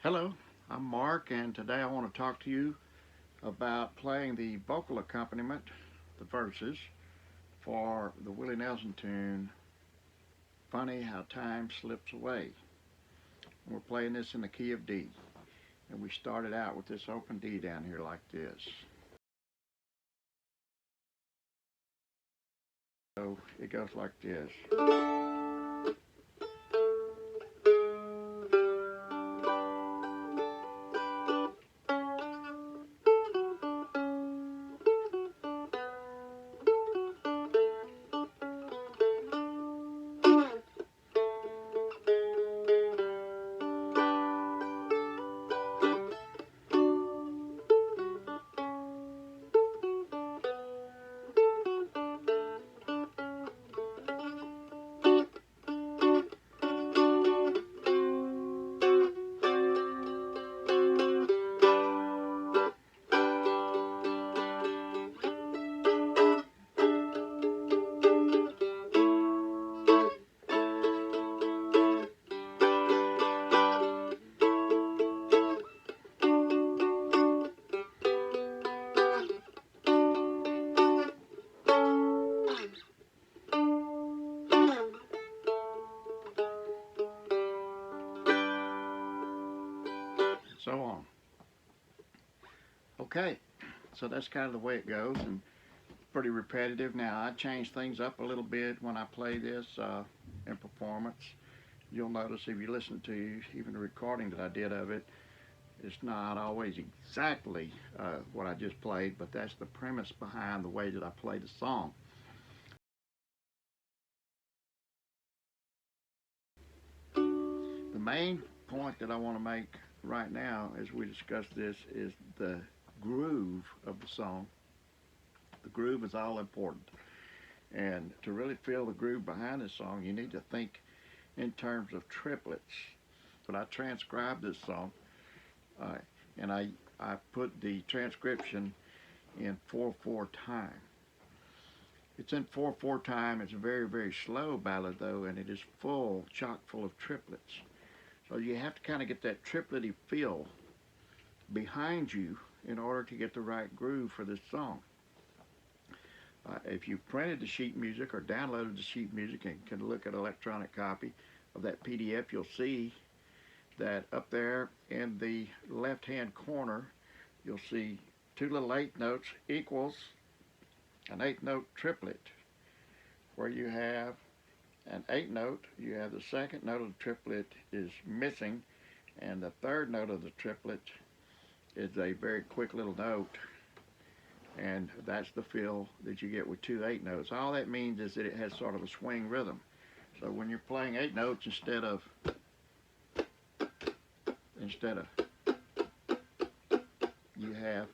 Hello, I'm Mark, and today I want to talk to you about playing the vocal accompaniment, the verses, for the Willie Nelson tune, Funny How Time Slips Away. We're playing this in the key of D, and we started out with this open D down here like this. So it goes like this. So on. Okay, so that's kind of the way it goes, and pretty repetitive. Now, I change things up a little bit when I play this in performance. You'll notice if you listen to even the recording that I did of it, it's not always exactly what I just played, but that's the premise behind the way that I play the song. The main point that I want to make right now as we discuss this is the groove of the song. The groove is all important. And to really feel the groove behind this song, you need to think in terms of triplets. But I transcribed this song, uh, and I put the transcription in 4/4 time. It's in 4/4 time. It's a very, very slow ballad, though, and it is full, chock full of triplets. So you have to kind of get that triplety feel behind you in order to get the right groove for this song. If you printed the sheet music or downloaded the sheet music and can look at an electronic copy of that PDF, you'll see that up there in the left-hand corner, you'll see two little eighth notes equals an eighth note triplet. Where you have an eighth note, you have the second note of the triplet is missing, and the third note of the triplet is a very quick little note, and that's the feel that you get with two eighth notes. All that means is that it has sort of a swing rhythm. So when you're playing eighth notes instead of you have,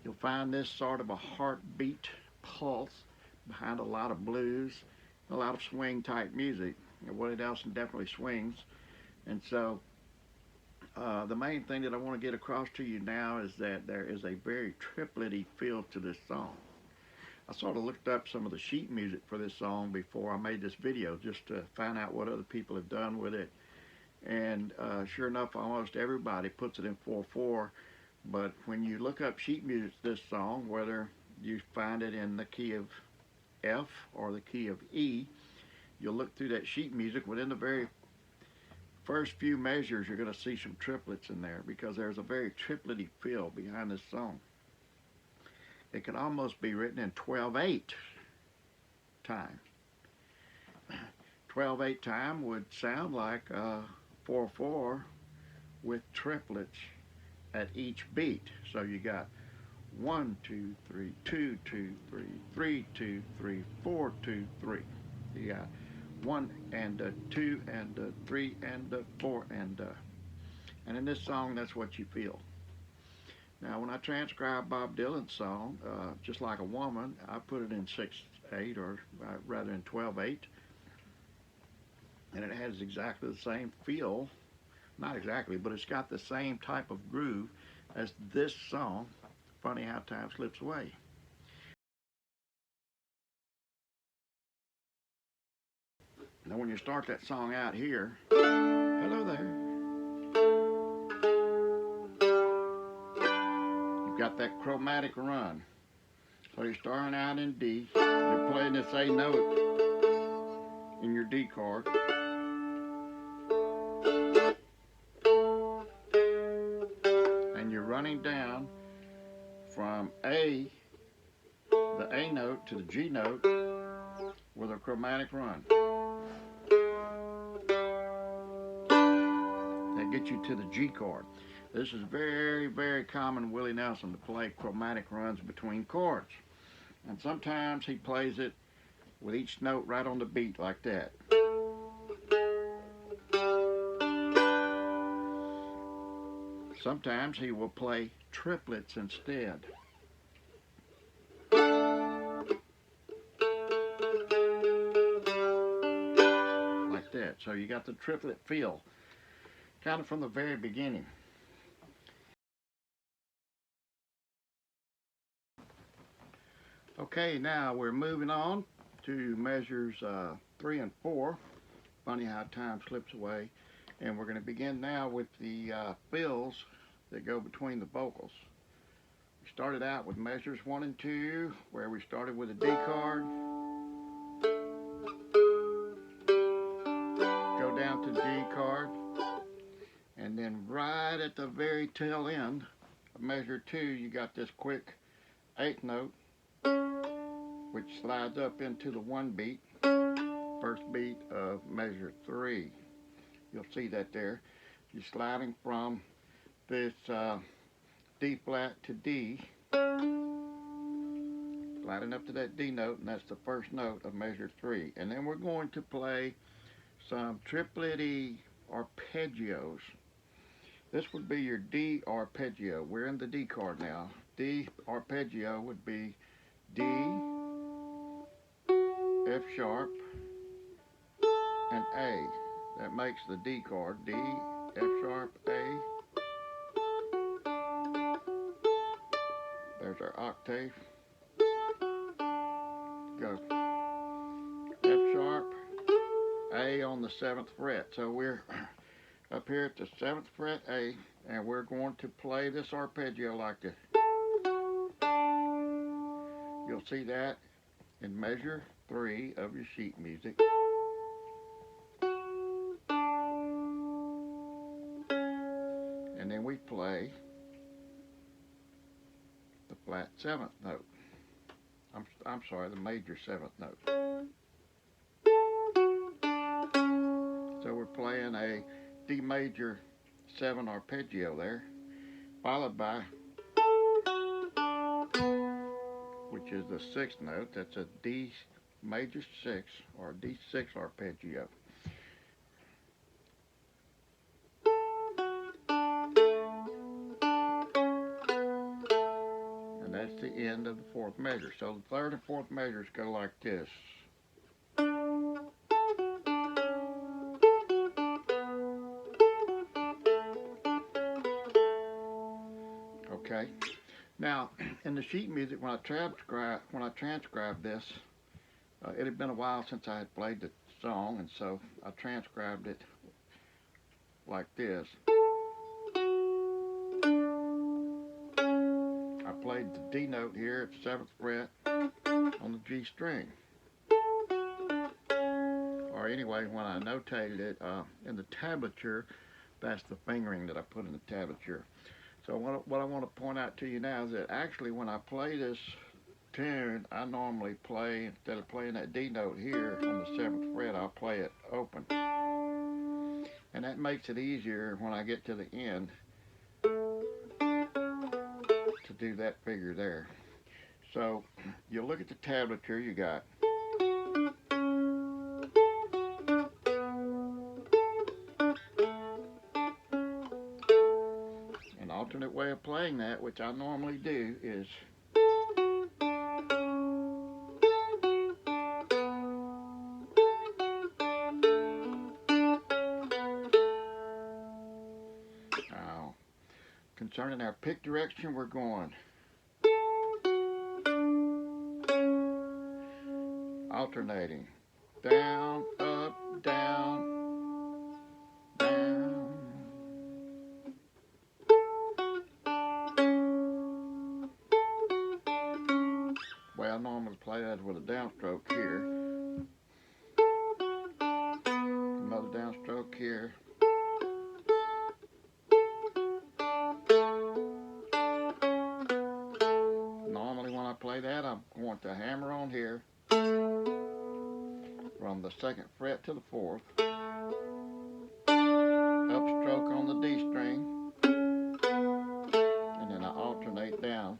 you'll find this sort of a heartbeat pulse behind a lot of blues, a lot of swing type music. Willie Nelson definitely swings, and so the main thing that I want to get across to you now is that there is a very triplety feel to this song. I sort of looked up some of the sheet music for this song before I made this video just to find out what other people have done with it. And sure enough, almost everybody puts it in 4/4. But when you look up sheet music to this song, whether you find it in the key of F or the key of E, you'll look through that sheet music. Within the very first few measures, you're going to see some triplets in there because there's a very triplety feel behind this song. It could almost be written in 12/8 time. 12/8 time would sound like 4/4 with triplets at each beat. So you got 1, 2, 3, 2, 2, 3, 3, 2, 3, 4, 2, 3. You got 1 and 2 and 3 and 4 and in this song that's what you feel. Now when I transcribe Bob Dylan's song, Just Like a Woman, I put it in 6/8 or rather in 12/8, and it has exactly the same feel. Not exactly, but it's got the same type of groove as this song, Funny How Time Slips Away. Now when you start that song out here, hello there, you've got that chromatic run. So you're starting out in D, you're playing this A note in your D chord, and you're running down from A, the A note, to the G note with a chromatic run. That gets you to the G chord. This is very, very common Willie Nelson to play chromatic runs between chords. And sometimes he plays it with each note right on the beat like that. Sometimes he will play triplets instead. Like that. So you got the triplet feel kind of from the very beginning. Okay, now we're moving on to measures 3 and 4. Funny how time slips away. And we're going to begin now with the fills that go between the vocals. We started out with measures 1 and 2, where we started with a D card, go down to G card, and then right at the very tail end of measure 2, you got this quick 8th note, which slides up into the 1 beat, first beat of measure 3. You'll see that there. You're sliding from this D flat to D, sliding up to that D note, and that's the first note of measure 3. And then we're going to play some triplety arpeggios. This would be your D arpeggio. We're in the D chord now. D arpeggio would be D, F sharp, and A. That makes the D chord. D, F sharp, A. There's our octave. Go. F sharp, A on the 7th fret. So we're up here at the 7th fret A, and we're going to play this arpeggio like this. You'll see that in measure 3 of your sheet music. And then we play the flat 7th note. I'm sorry, the major 7th note. So we're playing a D major 7 arpeggio there, followed by, which is the 6th note. That's a D major 6 or D6 arpeggio. And that's the end of the 4th measure. So the 3rd and 4th measures go like this. Okay. Now, in the sheet music, when I transcribed this, it had been a while since I had played the song, and so I transcribed it like this. I played the D note here at the 7th fret on the G string. Or anyway, when I notated it in the tablature, that's the fingering that I put in the tablature. So what I want to point out to you now is that actually when I play this tune, I normally play, instead of playing that D note here on the 7th fret, I'll play it open. And that makes it easier when I get to the end to do that figure there. So you look at the tablature, you got an alternate way of playing that, which I normally do, is concerning our pick direction, we're going alternating down, up, down, down. Well, I normally play that with a downstroke here. Another downstroke here. Normally when I play that, I'm going to hammer on here from the 2nd fret to the 4th. Upstroke on the D string. And then I alternate down.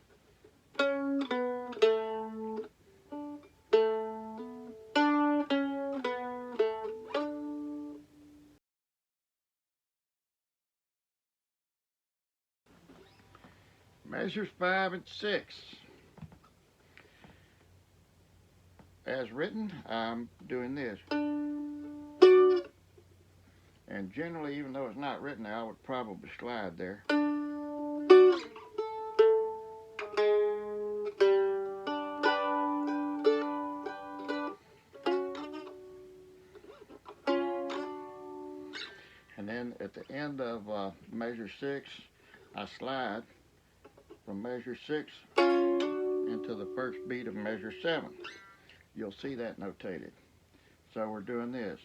Measures 5 and 6. As written, I'm doing this. And generally, even though it's not written there, I would probably slide there. And then at the end of measure 6, I slide from measure 6 into the first beat of measure 7. You'll see that notated. So we're doing this.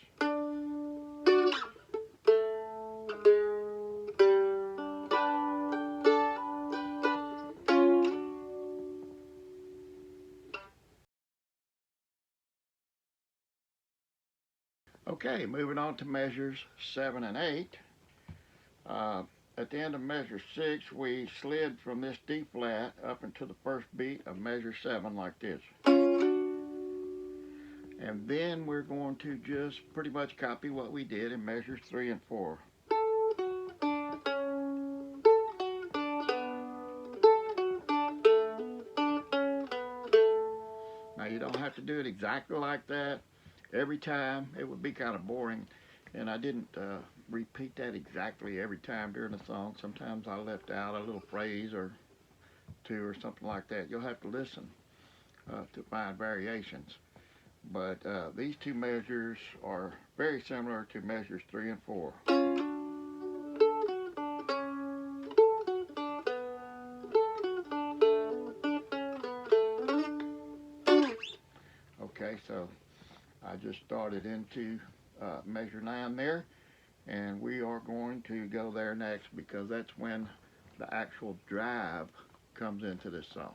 Okay, moving on to measures 7 and 8. At the end of measure 6, we slid from this D flat up into the first beat of measure 7 like this. And then we're going to just pretty much copy what we did in measures 3 and 4. Now you don't have to do it exactly like that every time. It would be kind of boring, and I didn't repeat that exactly every time during the song. Sometimes I left out a little phrase or two or something like that. You'll have to listen to find variations. But these two measures are very similar to measures 3 and 4. Okay, so I just started into measure 9 there, and we are going to go there next because that's when the actual drive comes into this song.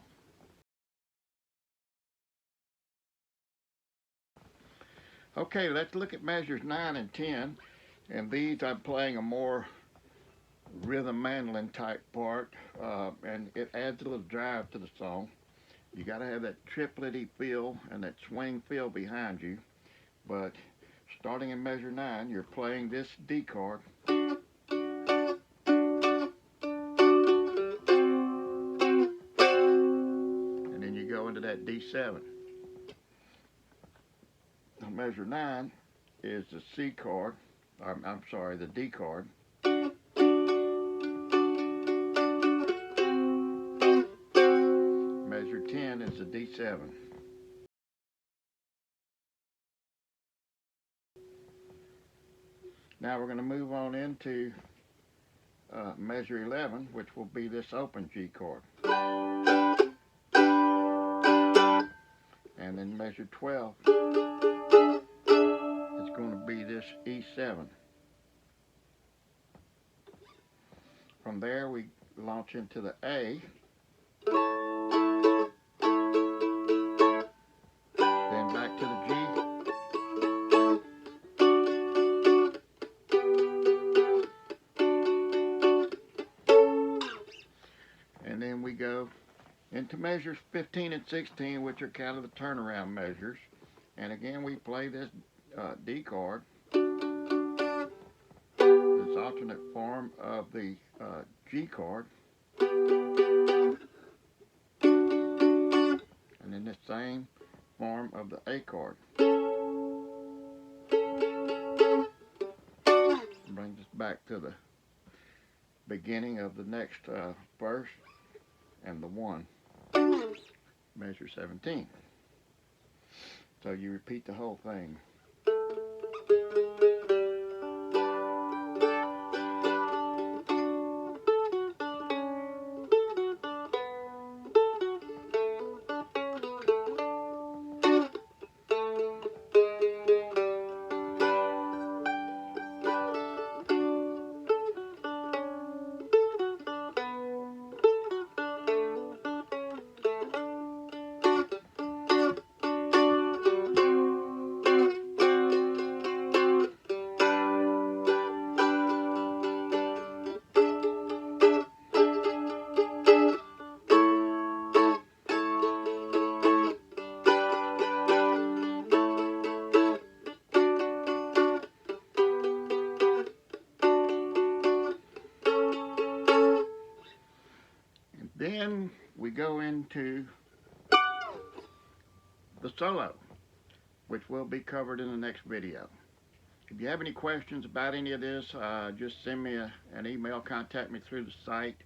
Okay, let's look at measures 9 and 10, and these I'm playing a more rhythm mandolin type part, and it adds a little drive to the song. You got to have that triplety feel and that swing feel behind you. But starting in measure 9, you're playing this D chord. And then you go into that D7. Now measure 9 is the C chord, I'm sorry, the D chord. Measure 10 is the D7. Now we're going to move on into measure 11, which will be this open G chord. And then measure 12 is going to be this E7. From there we launch into the A, then back to the G, and then we go into measures 15 and 16, which are kind of the turnaround measures. And again, we play this D chord, this alternate form of the G chord, and then the same form of the A chord. Brings us back to the beginning of the next verse and the 1, measure 17. So you repeat the whole thing. we go into the solo, which will be covered in the next video. If you have any questions about any of this, just send me an email, contact me through the site,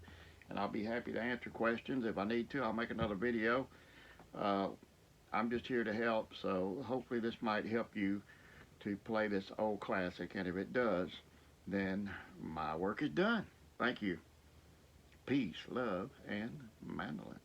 and I'll be happy to answer questions. If I need to, I'll make another video. I'm just here to help, so hopefully this might help you to play this old classic, and if it does, then my work is done. Thank you. Peace, love, and mandolins.